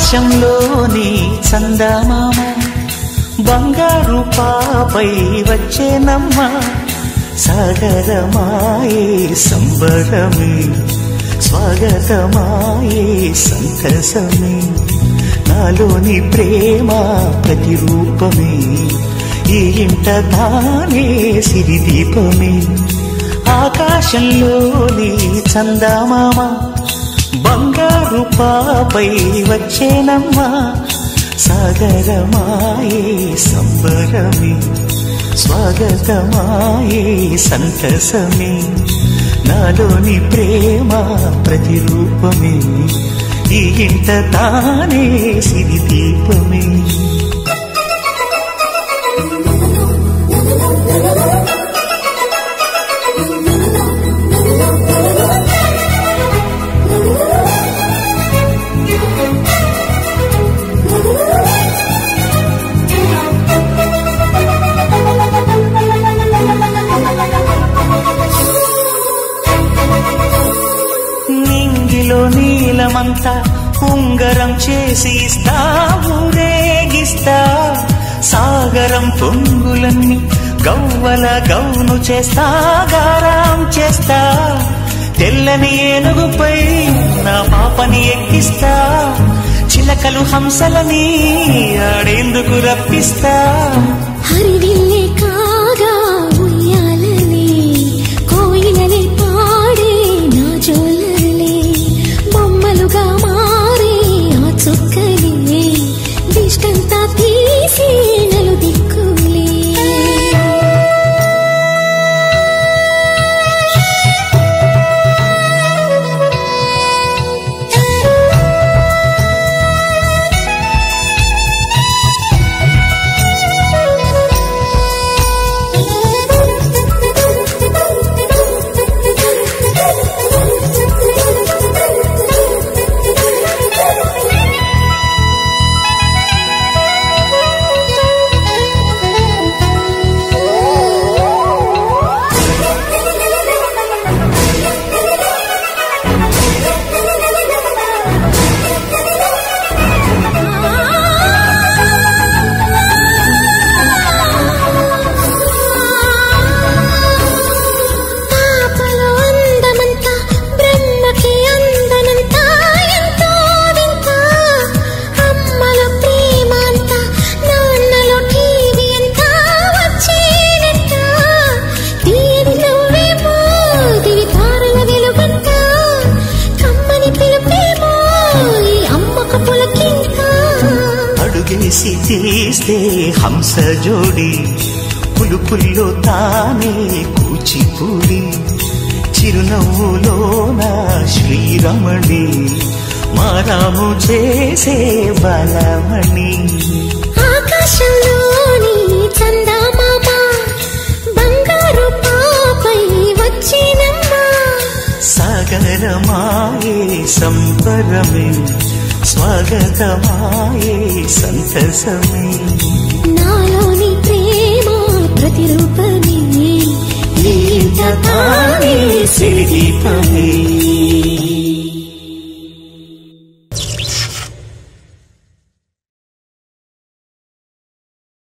ఆకాశంలోని చందమామ బంగారు పాపై వచ్చేనమ్మ సాగరమాయే సంబరమే స్వాగతమాయే సంతసమే నాలోని ప్రేమ ప్రతిరూపమే ఈ ఇంట తానే సిరిదీపమే ఆకాశంలోని చందమామ బంగారు పాపై వచ్చేనమ్మ సాగరమాయే సంబరమే స్వాగతమాయే సంతసమే నాలోని ప్రేమ ప్రతిరూపమే ఈ ఇంట తానే సిరిదీపమే నీలమంతా ఉంగరం చేసి ఇస్తా ఊరేగిస్తా సాగరం పొంగులన్నీ గవ్వల గౌను చేస్తా గారాం చేస్తా తెల్లని ఏనుగుపై నా పాపని ఎక్కిస్తా చిలకలు హంసలని ఆడేందుకు రప్పిస్తా హరివిల్లే కాగా ఉయ్యాలనే కోయిలనే పాడే నా జోలలే బొమ్మలుగా మారే ఆ చుక్కలే దిష్టంతా తీసి నలు దిక్కులే అడుగేసి తీస్తే హంస జోడి పులుపుల్లో తానే కూచిపూడి చిరునవ్వులోన శ్రీరమణి మారాము చేసే బలమణి ఆకాశంలోని చందమామ బంగారు పాపై వచ్చినమ్మ సాగరమాయే సంబరమే స్వాగతమాయే సంతసమే నాలోని ప్రేమ ప్రతిరూపమే ఈ ఇంట తానే సిరిదీపమే